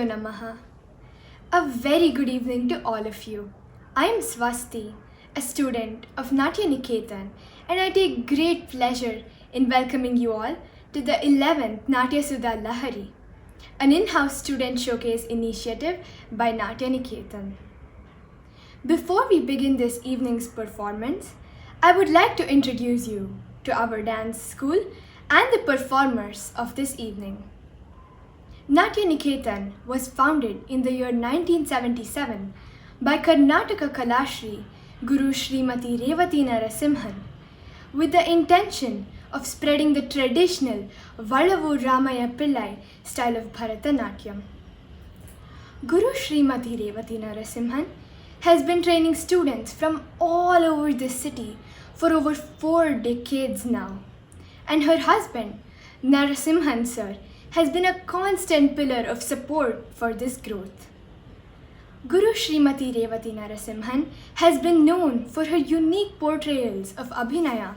Gurubhyo Namaha. A very good evening to all of you. I am Swasti, a student of Natya Niketan, and I take great pleasure in welcoming you all to the 11th Natya Sudha Lahari, an in-house student showcase initiative by Natya Niketan. Before we begin this evening's performance, I would like to introduce you to our dance school and the performers of this evening. Natya Niketan was founded in the year 1977 by Karnataka Kalashri Guru Srimati Revati Narasimhan with the intention of spreading the traditional Valavu Ramaya Pillai style of Bharatanatyam. Guru Srimati Revati Narasimhan has been training students from all over the city for over 4 decades now, and her husband, Narasimhan sir, has been a constant pillar of support for this growth. Guru Srimati Revati Narasimhan has been known for her unique portrayals of Abhinaya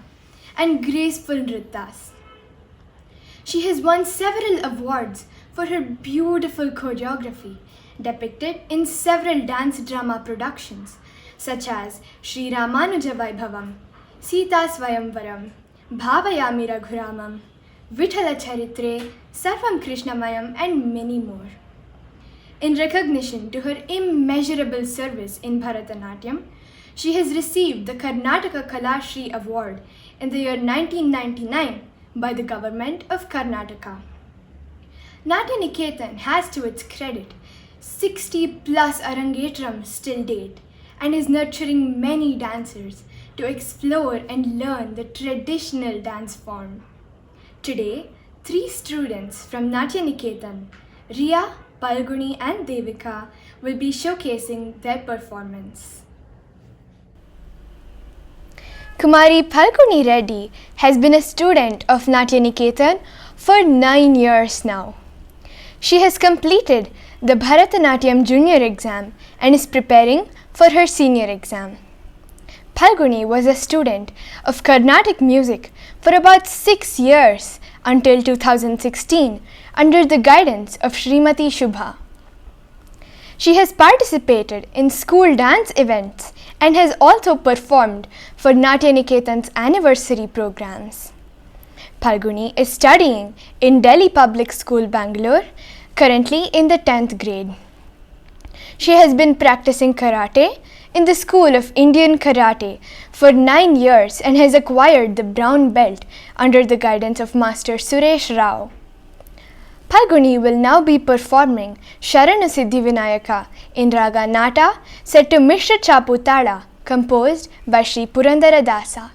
and graceful nrittas. She has won several awards for her beautiful choreography depicted in several dance drama productions such as Sri Ramanuja Vaibhavam, Sita Swayamvaram, Bhavayami Raghuramam, Vithala Charitre, Sarvam Krishnamayam, and many more. In recognition to her immeasurable service in Bharatanatyam, she has received the Karnataka Kalashri Award in the year 1999 by the government of Karnataka. Natya Niketan has to its credit 60 plus Arangetrams till date and is nurturing many dancers to explore and learn the traditional dance form. Today, 3 students from Natya Niketan, Riya, Palguni and Devika, will be showcasing their performance. Kumari Palguni Reddy has been a student of Natya Niketan for 9 years now. She has completed the Bharatanatyam junior exam and is preparing for her senior exam. Palguni was a student of Carnatic music for about 6 years until 2016 under the guidance of Srimati Shubha. She has participated in school dance events and has also performed for Natya Niketan's anniversary programs. Palguni is studying in Delhi Public School, Bangalore, currently in the 10th grade. She has been practicing karate in the School of Indian Karate for 9 years and has acquired the brown belt under the guidance of Master Suresh Rao. Palguni will now be performing Sharana Siddhi Vinayaka in Raga Nata set to Mishra Chapu Tada, composed by Sri Purandara Dasa.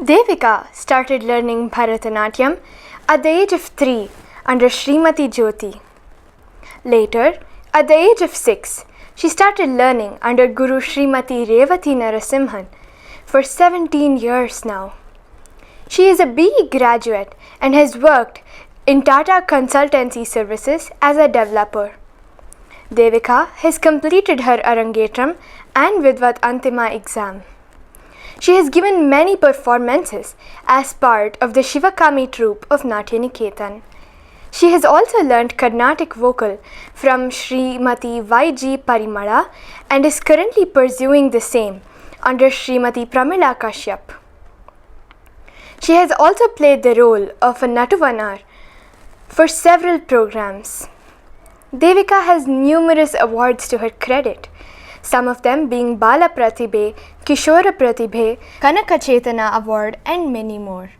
Devika started learning Bharatanatyam at the age of 3 under Srimati Jyoti. Later, at the age of 6, she started learning under Guru Srimati Revati Narasimhan for 17 years now. She is a BE graduate and has worked in Tata Consultancy Services as a developer. Devika has completed her Arangetram and Vidvat Antima exam. She has given many performances as part of the Shivakami troupe of Natya Niketan. She has also learnt Carnatic vocal from Srimati Y.G. Parimala and is currently pursuing the same under Srimati Pramila Kashyap. She has also played the role of a Natuvanar for several programs. Devika has numerous awards to her credit, some of them being Bala Pratibhe, Kishora Pratibhe, Kanaka Chetana Award and many more.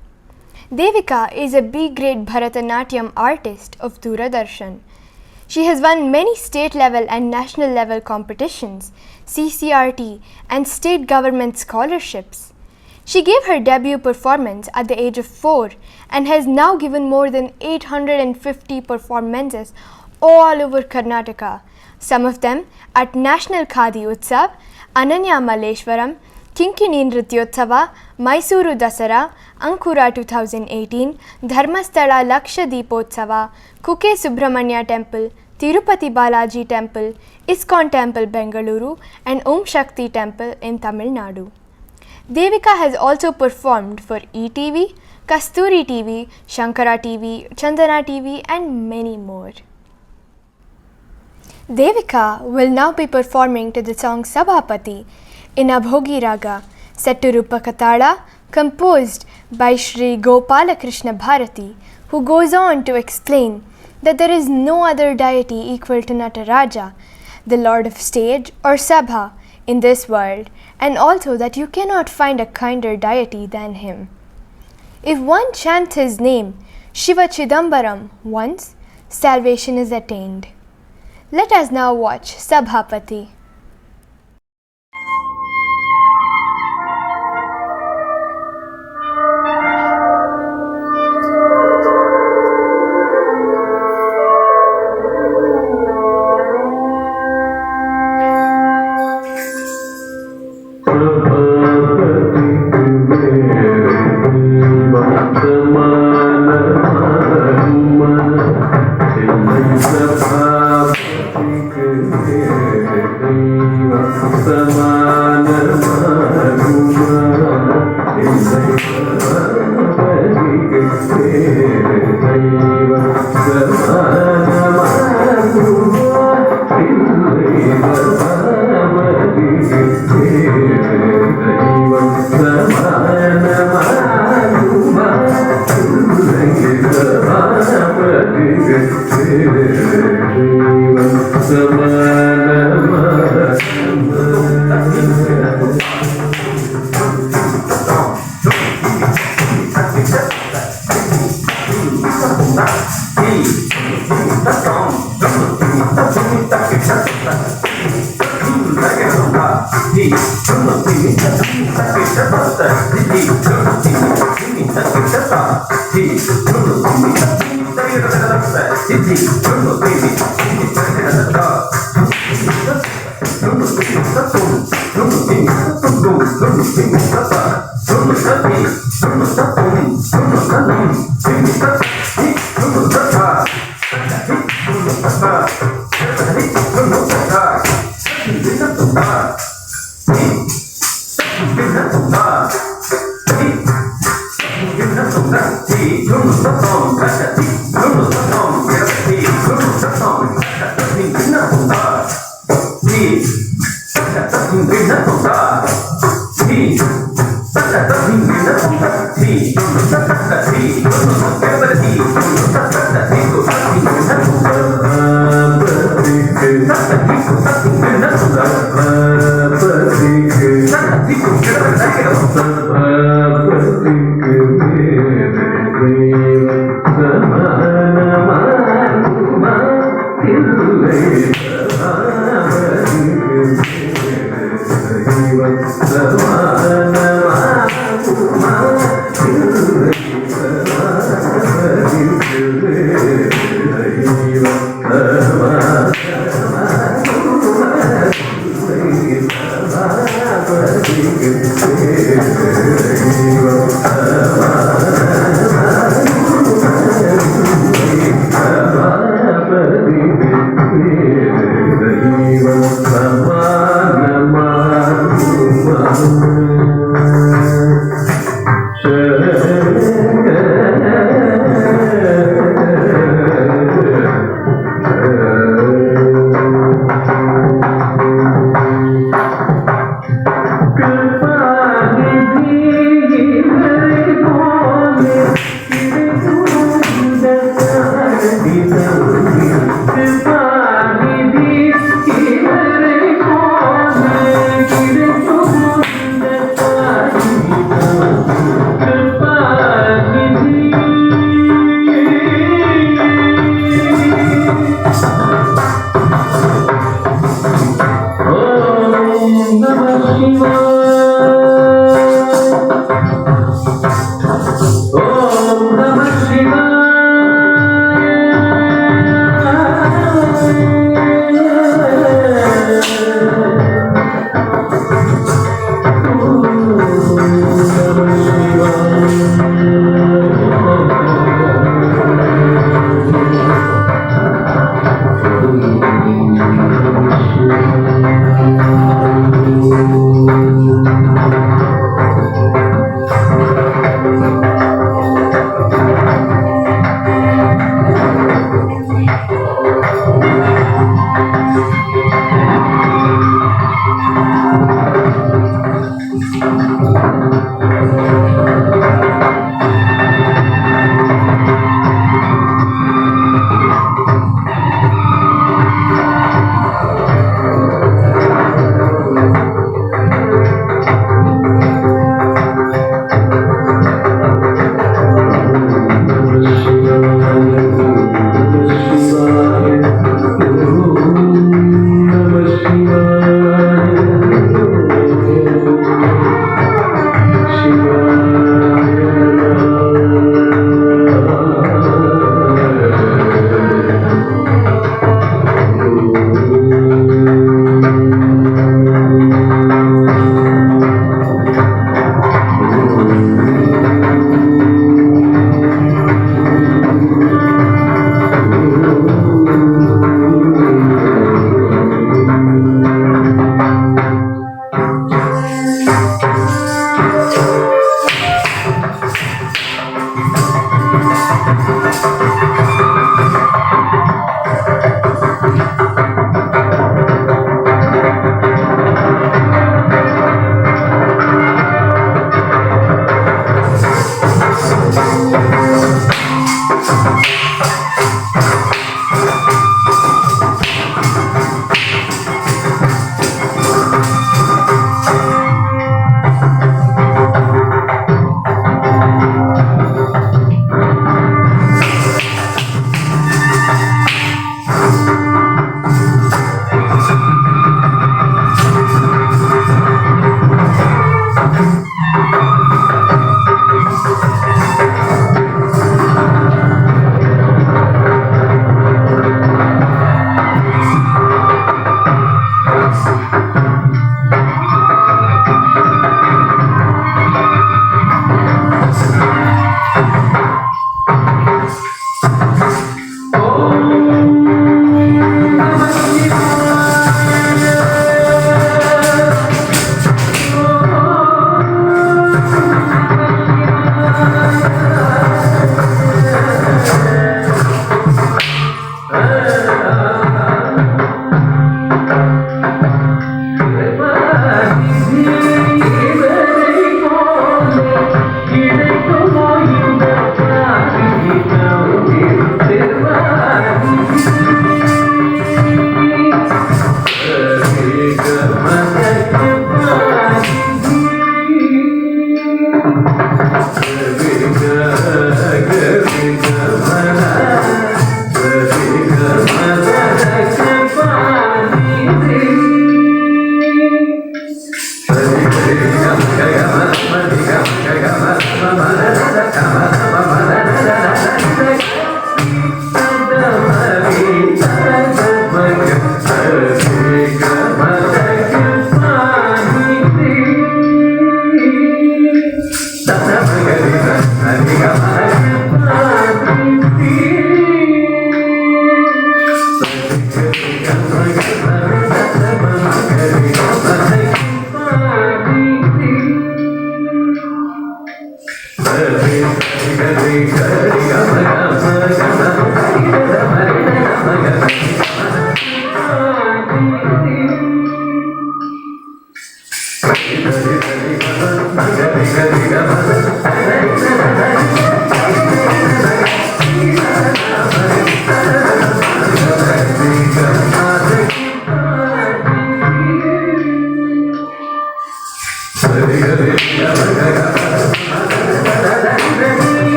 Devika is a B-grade Bharatanatyam artist of Doordarshan. She has won many state level and national level competitions, CCRT and state government scholarships. She gave her debut performance at the age of 4 and has now given more than 850 performances all over Karnataka, some of them at National Khadi Utsav, Ananya Malleshwaram, Kinkini Nrityotsava, Mysuru Dasara, Ankura 2018, Dharmasthala Lakshadweepotsava, Kuke Subramanya Temple, Tirupati Balaji Temple, ISKCON Temple Bengaluru and Om Shakti Temple in Tamil Nadu. Devika has also performed for ETV, Kasturi TV, Shankara TV, Chandana TV and many more. Devika will now be performing to the song Sabhapati in Abhogi Raga, set to Rupakatala, composed by Sri Gopalakrishna Bharati, who goes on to explain that there is no other deity equal to Nataraja, the Lord of Stage or Sabha, in this world, and also that you cannot find a kinder deity than him. If one chants his name, Shiva Chidambaram, once, salvation is attained. Let us now watch Sabhapati. कृपा निधि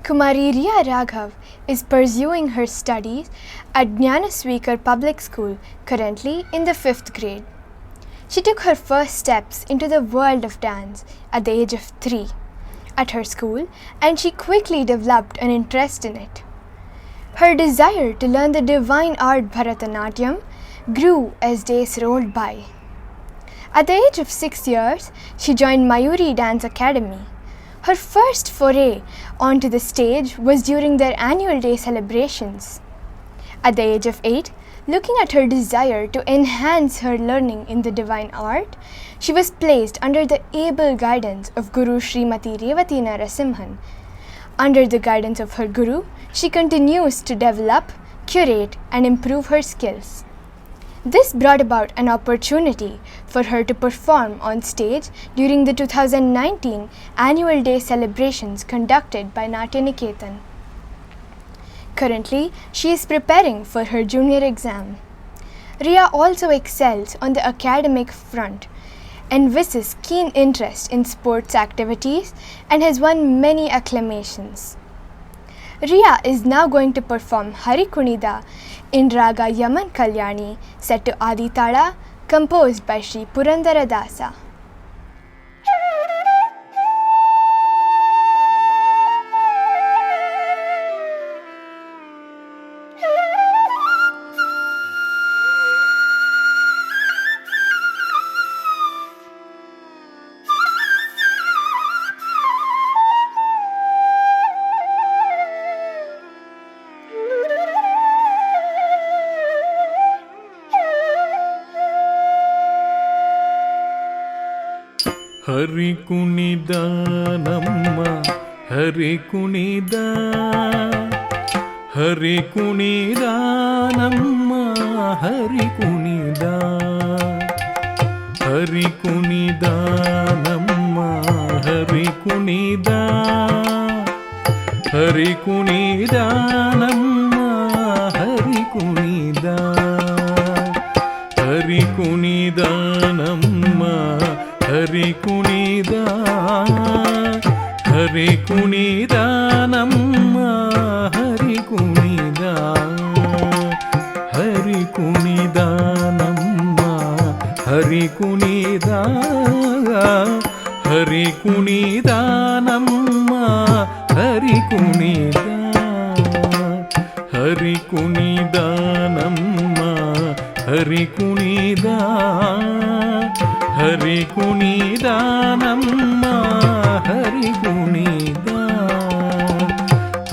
Kumari Riya Raghav is pursuing her studies at Jnanaswikar Public School, currently in the 5th grade. She took her first steps into the world of dance at the age of 3 at her school, and she quickly developed an interest in it. Her desire to learn the divine art Bharatanatyam grew as days rolled by. At the age of 6 years, she joined Mayuri Dance Academy, Her first foray onto the stage was during their annual day celebrations. At the age of 8, looking at her desire to enhance her learning in the divine art, she was placed under the able guidance of Guru Srimati Revati Narasimhan. Under the guidance of her Guru, she continues to develop, curate, and improve her skills. This brought about an opportunity for her to perform on stage during the 2019 annual day celebrations conducted by Natya Niketan. Currently, she is preparing for her junior exam. Riya also excels on the academic front, envisages keen interest in sports activities, and has won many acclamations. Riya is now going to perform Hari Kunida in Raga Yaman Kalyani set to Adi Tala, composed by Sri Purandara Dasa. ಹರಿ ಕುಣಿದ ನಮ್ಮ ಹರಿ ಕುಣಿದ ಹರಿ ಕುಣಿದ ನಮ್ಮ ಹರಿ ಕುಣಿದ ಹರಿ ಕುಣಿದ ನಮ್ಮ ಹರಿ ಕುಣಿದ ಹರಿ ಕುಣಿದ ನಮ್ಮ ಹರಿ ಕುಣಿದ ಹರಿ ಕುಣಿದ ನಮ್ಮ ಹರಿ ಕುಣಿದ ಹರಿ ಕುಣಿದ ನಮ್ಮ ಹರಿ ಕುಣಿದ ಹರಿ ಕುಣಿದ ನಮ್ಮ ಹರಿ ಕುಣಿದ ಹರಿ ಕುಣಿದ ನಮ್ಮ ಹರಿ ಕುಣಿದ ಹರಿ ಕುಣಿದ ನಮ್ಮ ಹರಿ ಕುಣಿದ ಹರಿ ಕುಣಿದ ನಮ್ಮ ಹರಿ ಕುಣಿದ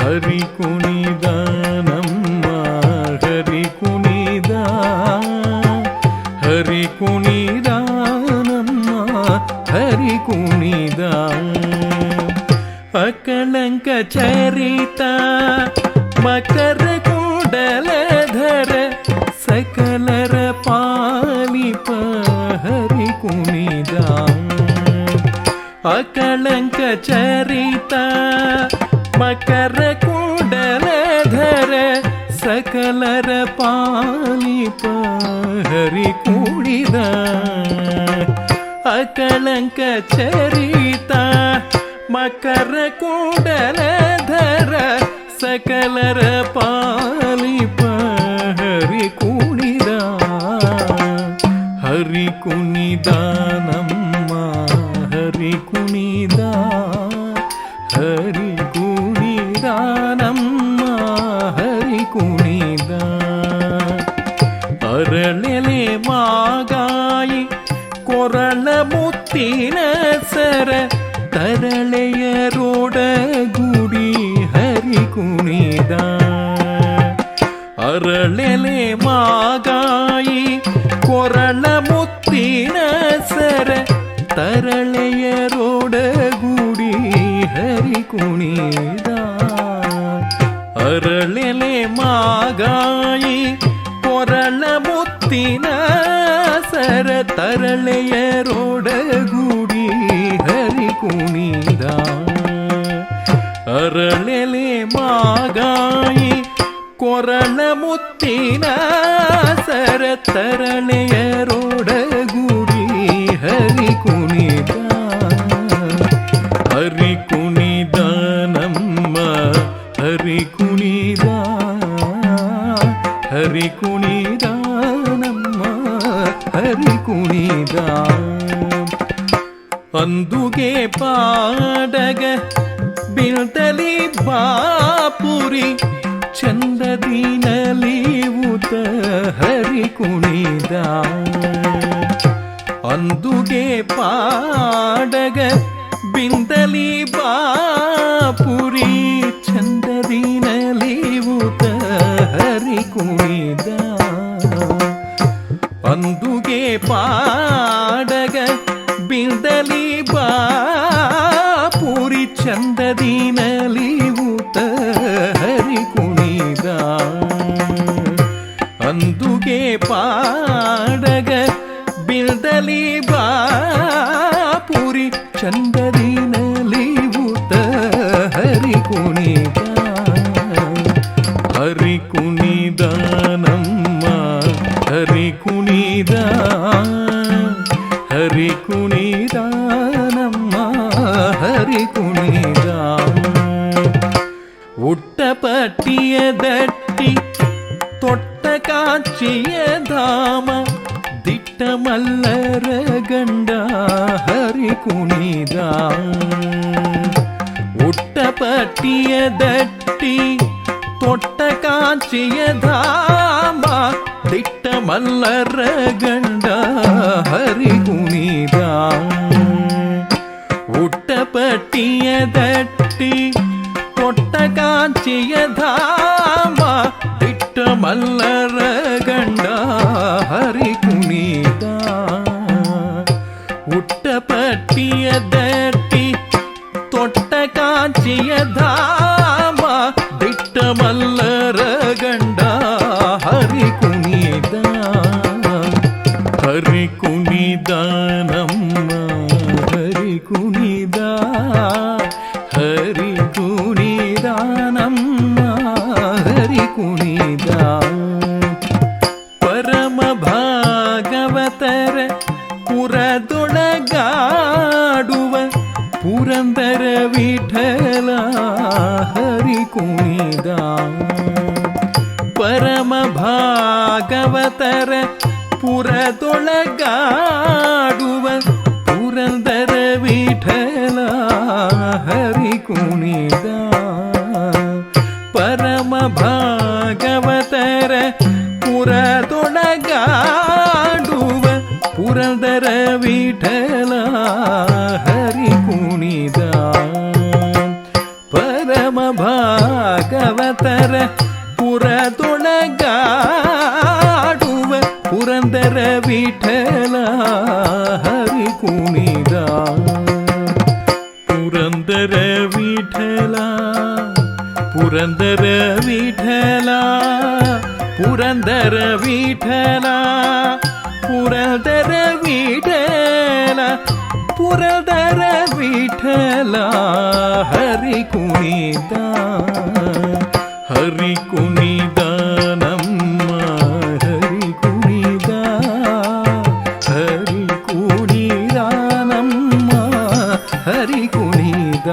ಹರಿ ಕುಣಿದ ನಮ್ಮ ಹರಿ ಕುಣಿದ ಹರಿ ಕುಣಿದ ನಮ್ಮ ಹರಿ ಕುಣಿದ ಅಕಳಂಕ ಚರಿತ ಮಕರ ಕುಂಡಲಧರ ಸಕಲರ ಪಾಲಿಪ ಹರಿ ಕುಣಿದ ಅಕಳಂಕ ಚರಿತ ಮಕರ ಕುಂಡಲಧರ ಸಕಲರ ಪಾಲಿಪ ಹರಿ ಕುಣಿದ ಅಕಳಂಕ ಚರಿತ ಮಕರ ಕುಂಡಲಧರ ಸಕಲರ ಪಾಲಿಪ ಹರಿ ಕುಣಿದ ಹರಿ ಕುಣಿದ ನಮ್ಮ ಹರಿ ಕುಣಿದ ಹರಿ ಕುಣಿದ ನಮ್ಮ ಹರಿ ಕುಣಿದ ಅರಳೆಲೆ ಮಾಗಾಯಿ ಕೊರಳ ಮುತ್ತಿನ ಸರ ತರಳೆಯರೋಡ ಗುಡಿ ಹರಿ ಕುಣಿದ ಅರಳೆಲೆ ಮಾಗಾಯಿ ಕೊರಳ ಮುತ್ತಿನ ಸರ ತರಳೆಯರೋಡ ಗುಡಿ ಹರಿ ಕುಣಿದ ಅರಳೆಲೆ ಮಾಗಾಯಿ ಕೊರಳ ಮುತ್ತಿನ ಸರ ತರಳೆಯರೋಡ ಗುಡಿ ಹರಿ ಕುಣಿದ ಅರಳೆಲೆ ಮಾಗಾಯಿ ಕೊರಳ ಮುತ್ತಿನ ಸರ ತರಳೆಯರೋಡ ಗುಡಿ ಹರಿ ಕುಣಿದ ಹರಿ ಕುಣಿದ ನಮ್ಮ ಹರಿ ಕುಣಿದ ಹರಿ ಕುಣಿದ ನಮ್ಮ ಹರಿ ಕುಣಿದ ಅಂದುಗೆ ಪಾಡಗ ಬಿಲ್ತಲಿ ಬಾಪುರಿ ಚಂದದಿ ನಲಿವುತ ಹರಿ ಕುಣಿದ ಅಂದುಗೆ ಪಾಡಗ ಬಿಂದಲಿ ಬಾಪುರಿ ಚಂದದಿ ನಲಿವುತ ಹರಿ ಕುಣಿದ ಅಂದುಗೆ ಪಾಡಗ ಬಿಂದಲಿ ಬಾಪುರಿ ಚಂದದಿ ನಲಿವುತ ಹರಿ ಕುಣಿದ ಅಂದುಗೆ ಪಾಡಗ ಬಿಲ್ದಲಿ ಬಾಪುರಿ ಚಂದದಿ ನಲಿವುತ ಹರಿ ಕುಣಿದ ಹರಿ ಕುಣಿದ ನಮ್ಮ ಹರಿ ಕುಣಿದ ಹರಿ ಕುಣಿದ ನಮ್ಮ ಹರಿ ಕುಣಿದ ಉಟ್ಟಪಟ್ಟಿಯ ದಟ್ಟಿ ತೊಟ್ಟ ಕಾಚಿಯ ಧಾಮ ದಿಟ್ಟ ಮಲ್ಲರ ಗಂಡ ಹರಿ ಕುಣಿದ ಉಟ್ಟಪಟ್ಟಿಯ ದಟ್ಟಿ ತೊಟ್ಟ ಕಾಚಿಯ ಧಾಮ ದಿಟ್ಟ ಮಲ್ಲರ ಗಂಡ ಹರಿ ಕುಣಿದ ಉಟ್ಟಪಟ್ಟಿಯ ದಟ್ಟಿ ತೊಟ್ಟ ಕಾಚಿಯ ಧಾಮ ದಿಟ್ಟ ಮಲ್ಲರ ಗಂಡ ಹರಿ ಕುಣಿದ ಉಟ್ಟಪಟ್ಟಿಯ ದಟ್ಟಿ ತೊಟ್ಟ ಕಾಚಿಯ ಧಾಮ ದಿಟ್ಟ ಮಲ್ಲರ ಗಂಡ ಹರಿ ಕುಣಿದ ಹರಿ ಕುಣಿದ ನಮ್ಮ ಹರಿ ಕುಣಿದ ಹರಿ ಕುಣಿದ ನಮ್ಮ ಹರಿ ಕುಣಿದ ಪರಮ ಭಾಗವತರ ಪುರದೊಳಗಾಡುವ ಪುರಂದರ ವಿಠಲ ಹರಿ ಕುಣಿದ ಪರಮ ಭಾಗವತರ ಪುರದೊಳಗಾಡುವ ಪುರಂದರ ವಿಠಲ ಹರಿ ಕುಣಿದ ಪರಮ ಭಾಗವತರ ಪುರದೊಳಗಾಡುವ ಪುರಂದರ ವಿಠಲ ಹರಿ ಕುಣಿದ ಪರಮ ಭಾಗವತರ ಪುರದೊಳಗಾಡುವ ಪುರಂದರ ವಿಠಲ ಹರಿ ಕುಣಿದ ಪುರಂದರ ವಿಠಲ ಪುರಂದರ ವಿಠಲ ಪುರಂದರ ವಿಠಲ ಪುರಂದರ ವಿಠಲ ಪುರಂದರ ವಿಠಲ ಹರಿ ಕುಣಿದ ಹರಿ ಕುಣಿದ ನಮ್ಮ ಹರಿ ಕುಣಿದ ಹರಿ ಕುಣಿದ ನಮ್ಮ ಹರಿ ಕುಣಿದ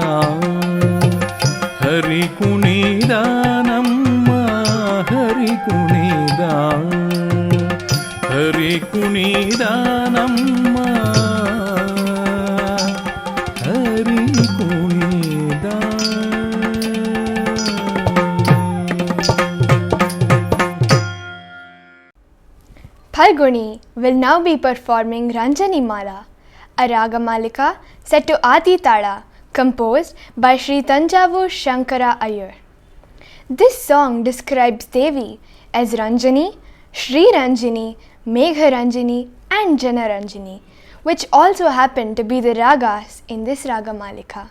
ಹರಿ ಕುಣಿದ ನಮ್ಮ ಹರಿ ಕುಣಿದ ಹರಿ ಕುಣಿದ ನಮ್ಮ ಹರಿ ಕುಣಿದ. Phalguni will now be performing Ranjani Mala, a Ragamalika set to Adi Tala, composed by Sri Tanjavur Shankara Iyer. This song describes Devi as Ranjani, Sri Ranjani, Megha Ranjani and Jana Ranjani, which also happen to be the ragas in this Ragamalika.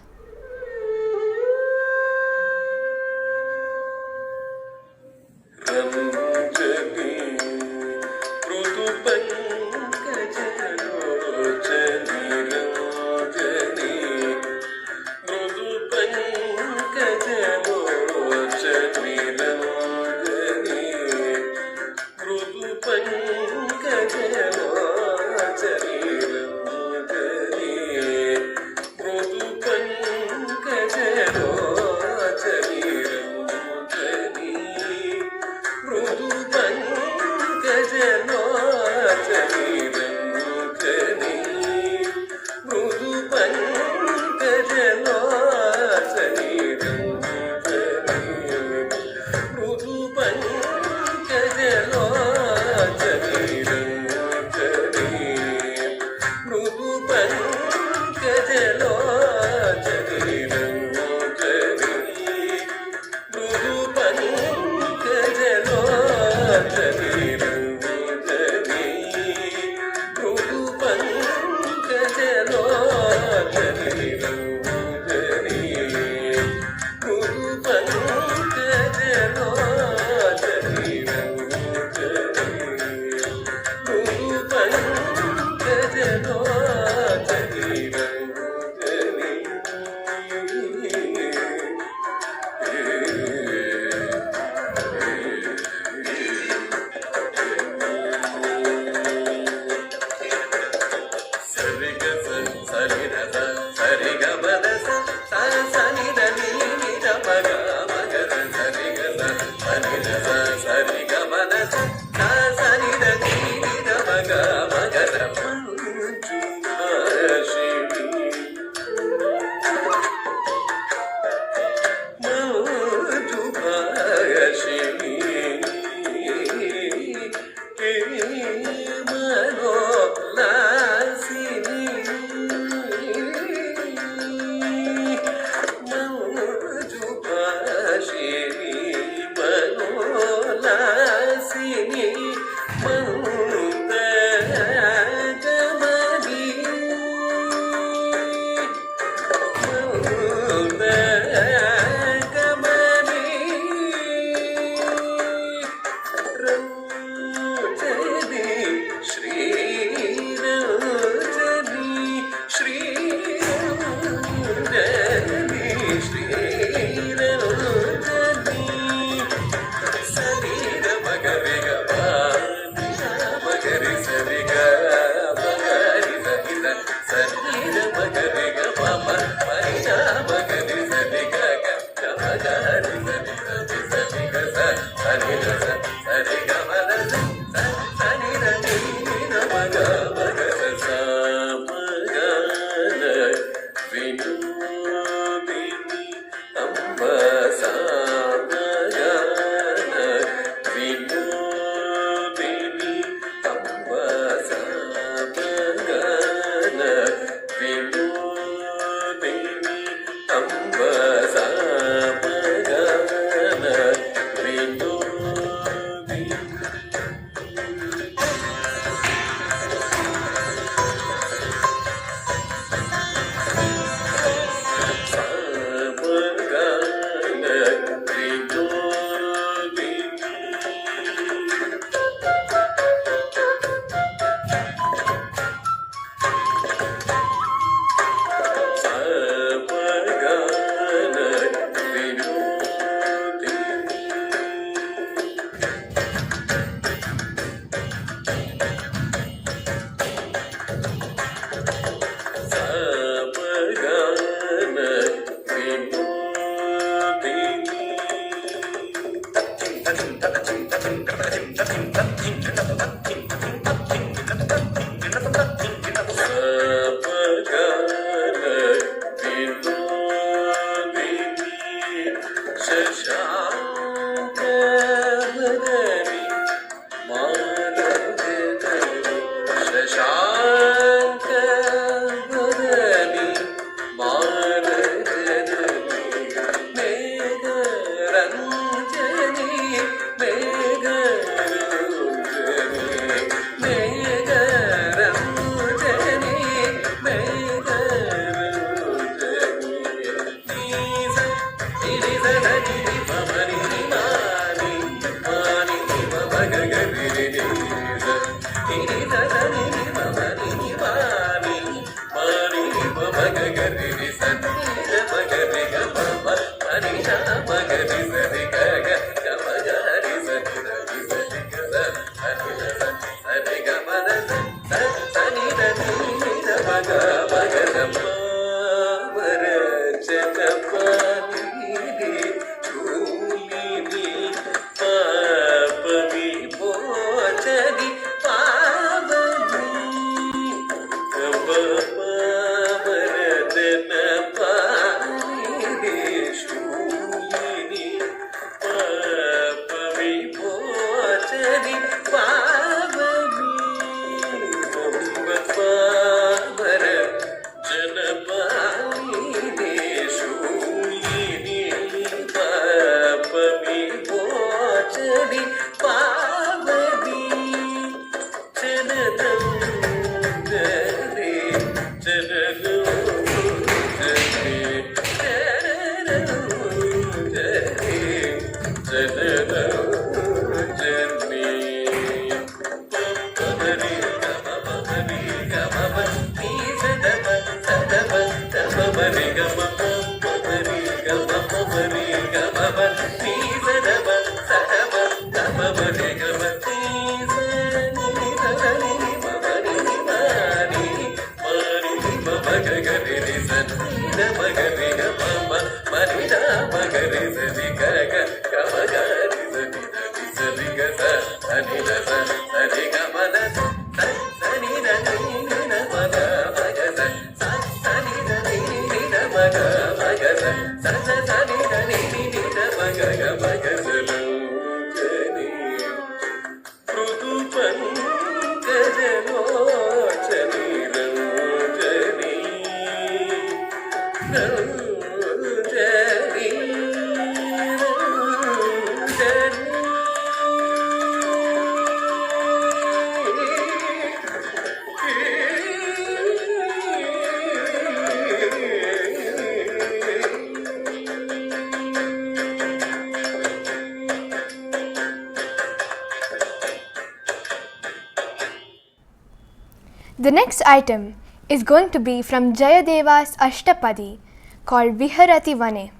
The next item is going to be from Jayadeva's Ashtapadi called Viharati Vane,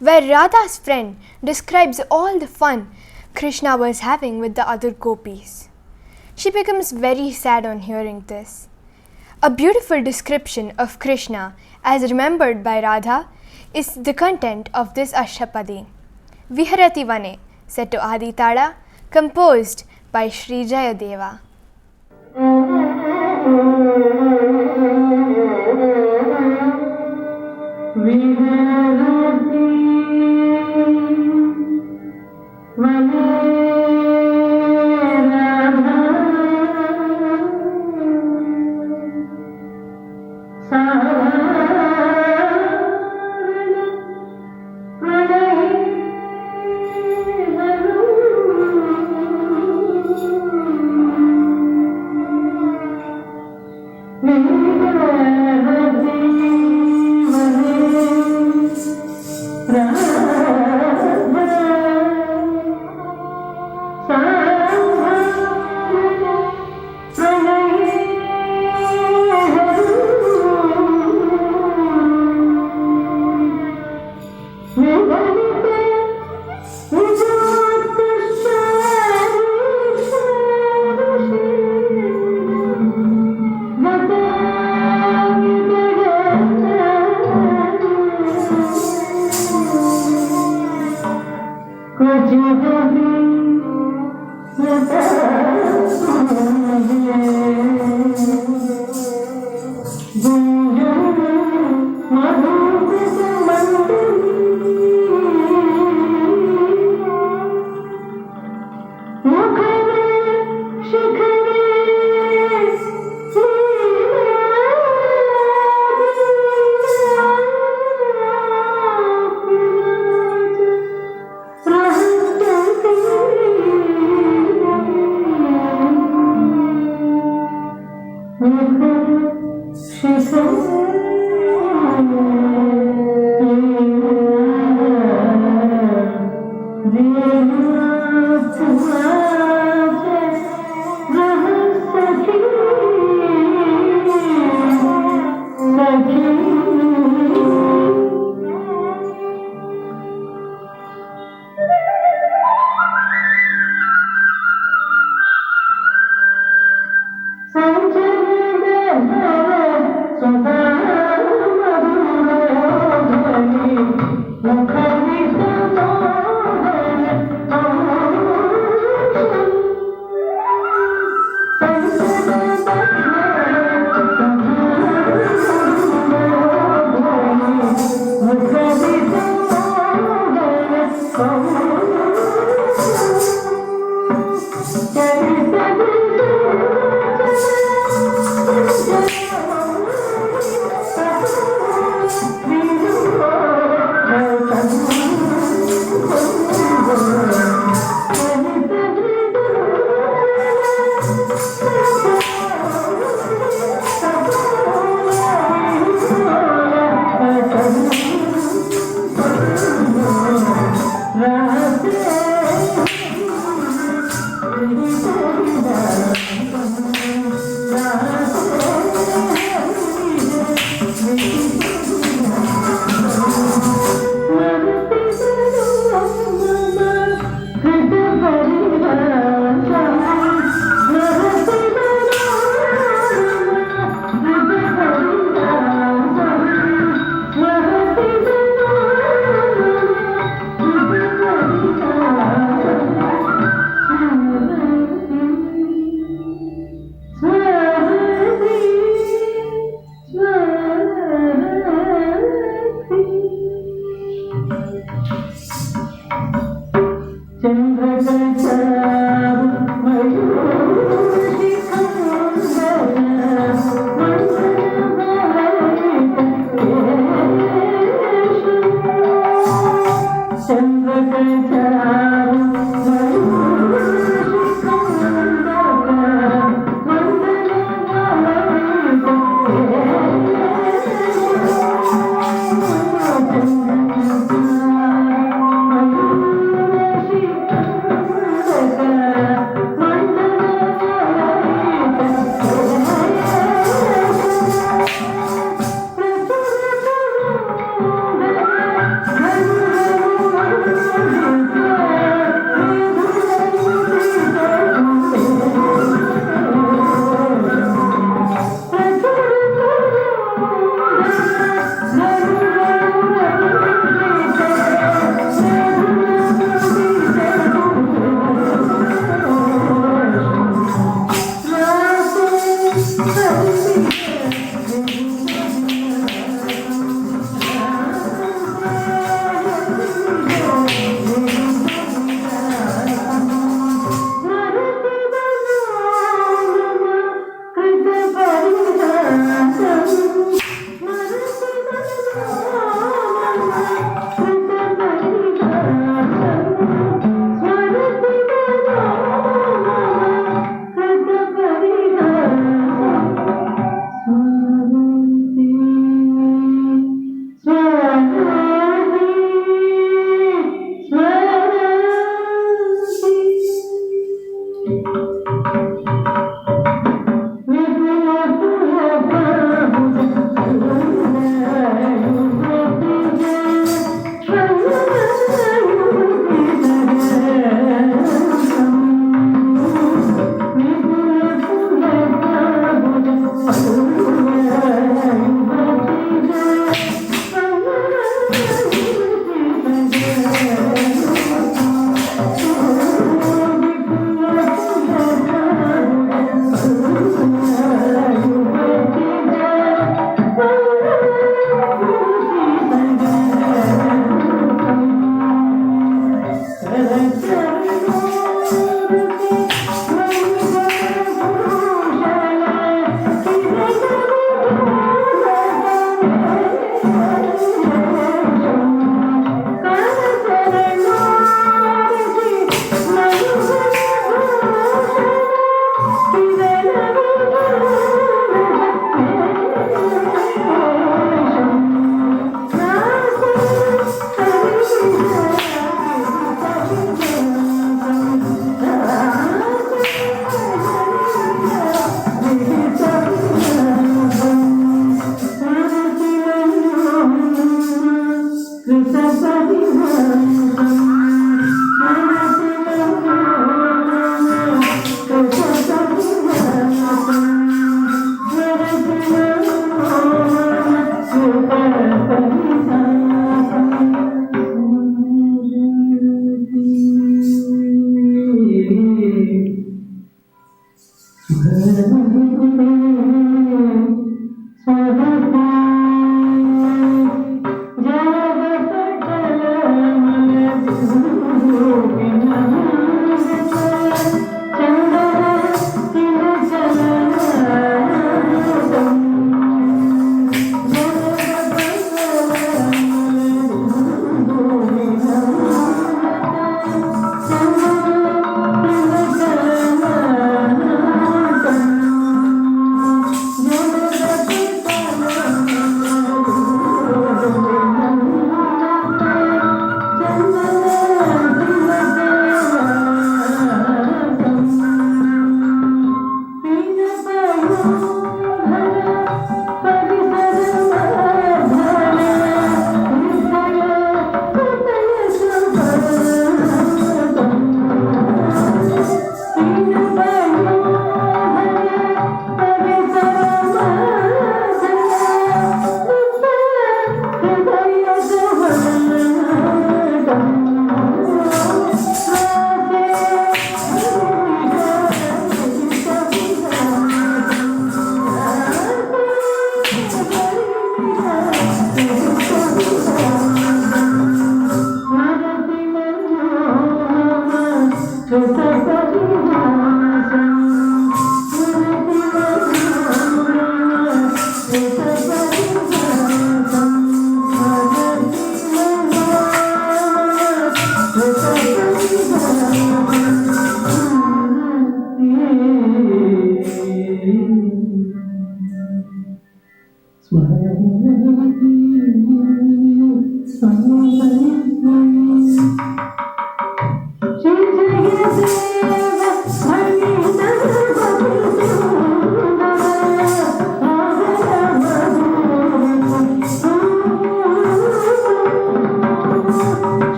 where Radha's friend describes all the fun Krishna was having with the other gopis. She becomes very sad on hearing this. A beautiful description of Krishna as remembered by Radha is the content of this Ashtapadi. Viharati Vane, set to Adi Tada, composed by Sri Jayadeva. Sa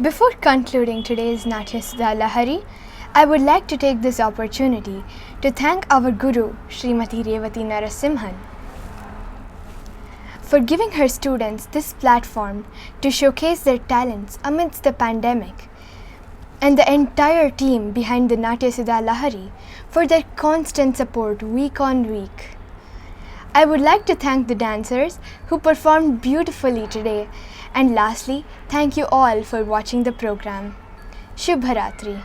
Before concluding today's Natya Sudha Lahari, I would like to take this opportunity to thank our Guru, Srimati Revati Narasimhan, for giving her students this platform to showcase their talents amidst the pandemic, and the entire team behind the Natya Sudha Lahari for their constant support week on week. I would like to thank the dancers who performed beautifully today, and lastly, thank you all for watching the program. Shubharatri.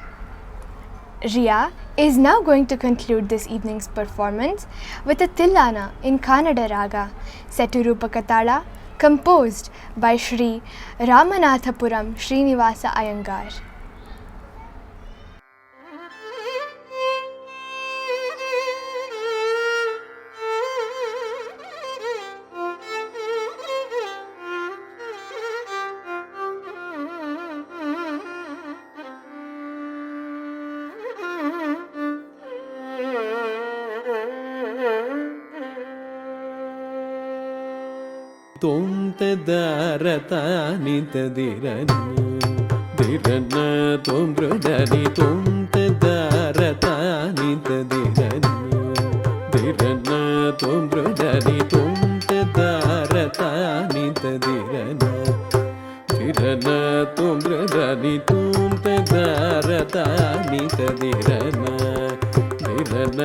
Riya is now going to conclude this evening's performance with a Tillana in Kannada Raga, set to Rupakatala, composed by Shri Ramanathapuram Srinivasa Iyengar. தோம் ததார தானி ததிரன திரன தோன்றதனி தோம் ததார தானி ததிரன திரன தோன்றதனி தோம் ததார தானி ததிரன திரன தோன்றதனி தோம் ததார தானி ததிரன திரன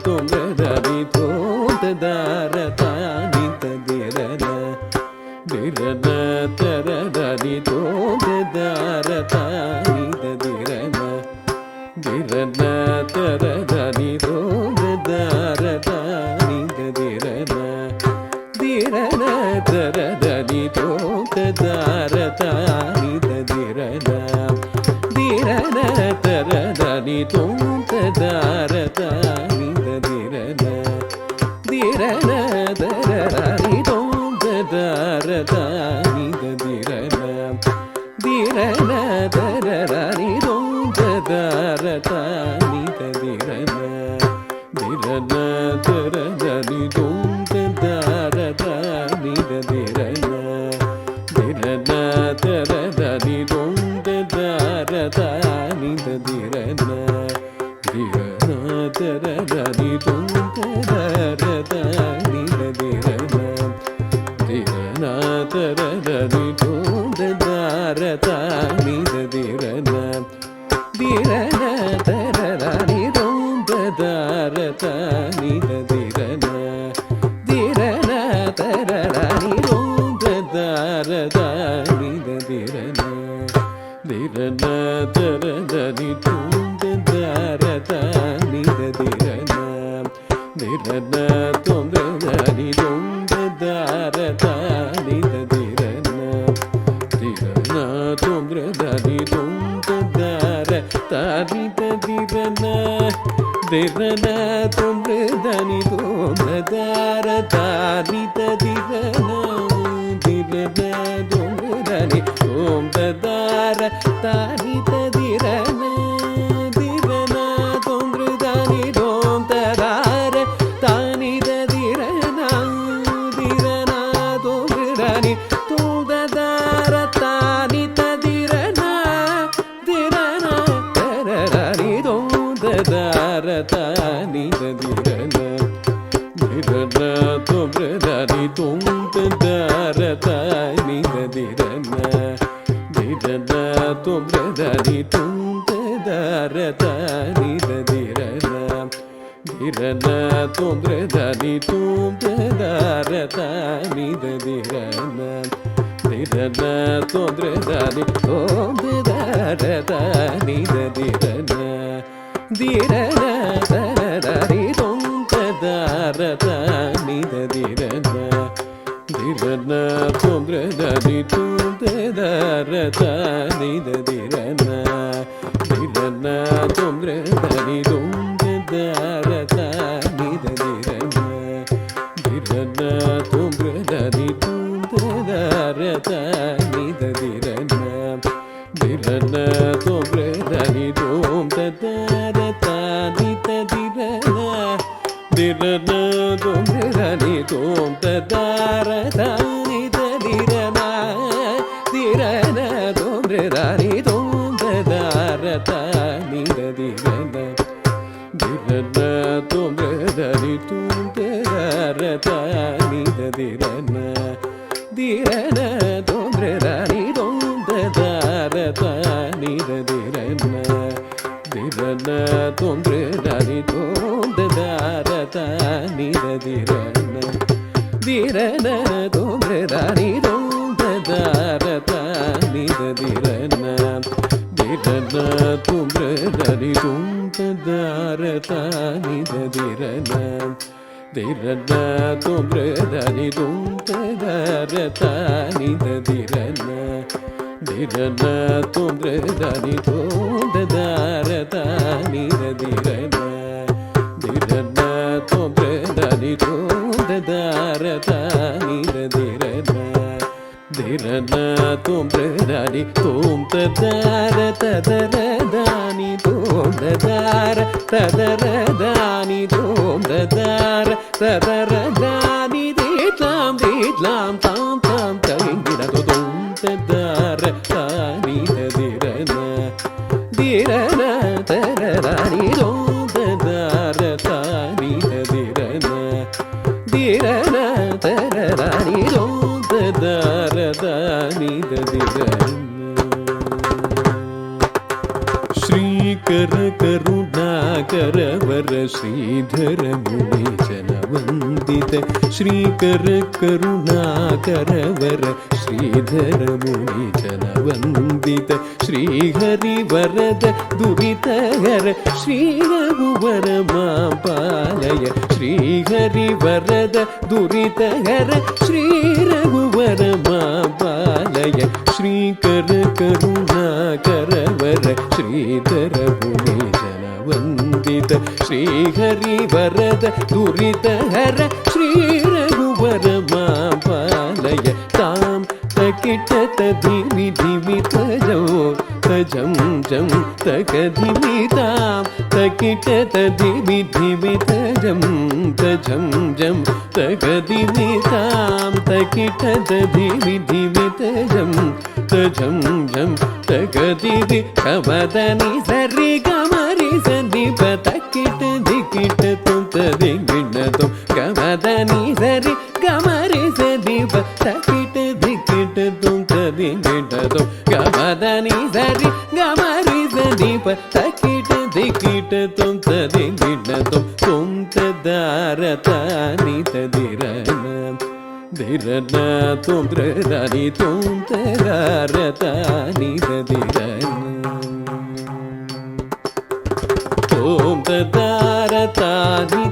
தோன்றதனி தோம் ததார தானி ததிரன திரன தரதனி தோம் ததார தானி ததிரன திரன தரதனி தோம் ததார தானி ததிரன திரன தரதனி தோம் ததார தானி ததிரன திரன தரதனி தோம் ததார தானி ததிரன திரன தரதனி தோம் ததார தானி ததிரன திரன தரதனி தோம் ததார தானி ததிரன திரன தரதனி தோம் ததார தானி ததிரன திரன தரதனி தோம் ததார தானி ததிரன திரன தரதனி தோம் ததார தானி ததிரன திரன தரதனி தோம் ததார தானி ததிரன திரன தரதனி தோம் ததார தானி ததிரன திரன தரதனி தோம் ததார தானி ததிரன திரன தரதனி தோம் ததார தானி ததிரன திரன தோன்றதனி தோம் ததார தானி ததிரன திரன தோன்றதனி தோம் ததார தானி ததிரன திரன தோன்றதனி தோம் ததார தானி ததிரன திரன தோன்றதனி தோம் ததார தானி ததிரன திரன தோன்றதனி தோம் ததார தானி ததிரன திரன தோன்றதனி தோம் ததார தானி ததிரன திரன தரதனி தோம் ததார தானி ததிரன திரன தோன்றதனி தோம் ததார தானி ததிரன திரன தோன்றதனி தோம் ததார தானி ததிரன திரன தோன்றதனி தோம் ததார தானி ததிரன திரன தோன்றதனி தோம் ததார தானி ததிரன திரன தரதனி தோம் ததார தானி ததிரன திரன தோன்றதனி தோம் ததார தானி ததிரன திரன தோன்றதனி தோம் ததார தானி ததிரன திரன தோன்றதனி தோம் ததார தானி ததிரன திரன தோன்றதனி தோம் ததார தானி ததிரன திரன தோன்றதனி தோம் ததார தானி ததிரன திரன தோன்றதனி தோம் ததார தானி ததிரன திரன தோன்றதனி தோம் ததார தானி ததிரன திரன தோன்றதனி தோம் ததார தானி ததிரன திரன தோன்றதனி தோம் ததார தானி ததிரன திரன தோன்றதனி தோம் ததார தானி ததிரன திரன தோன்றதனி தோம் ததார தானி ததிரன திரன தோன்றதனி தோம் ததார தானி ததிரன திரன தோன்றதனி தோம் ததார தானி ததிரன திரன தோன்றதனி தோம் ததார தானி ததிரன திரன தோன்றதனி தோம் ததார ததர தானி தோம் ததார ததர தானி தோம் ததார ததர தானி தீட்லாம் தீட்லாம் தாம் ni tadirana dirana tararani tom tadarata ni tadirana Shrikar Karunakar वर श्रीधर मुनि जन वंदित श्रीकर करुणाकर वर श्रीधर मुनि जन वंदित श्रीहरि वरद दुरितहर श्री रघुवर मां पालय श्रीहरि वरद दुरितहर श्री रघुवर मां पालय श्रीकर करुणाकर वर श्रीधर मुनि जन वंदित श्रीहरि वरद दुरितहर श्री रघुवर मां पालय तां तकिट तधिमि धिमि तजो तजं जं तकधिमितां तकिट तधिमि धिमि तजं तजं जं तकधिमितां तकिट तधिमि धिमि तजं तजं जं तकधिमि कवदनि सरि गमरि सनि पतकिट दिकिट तुं तदिगिण तुं कवदनि सरि गमरि सनि पतकिट दिकिट तुं तदिगिण तुं कवदनि सरि गमरि सनि पतकिट दिकिट तुं तदिगिण तुं तदारता नि तदिरना धीरना तुम द्रदानी तुम तदारतानी तदिरना तुम तदारतानी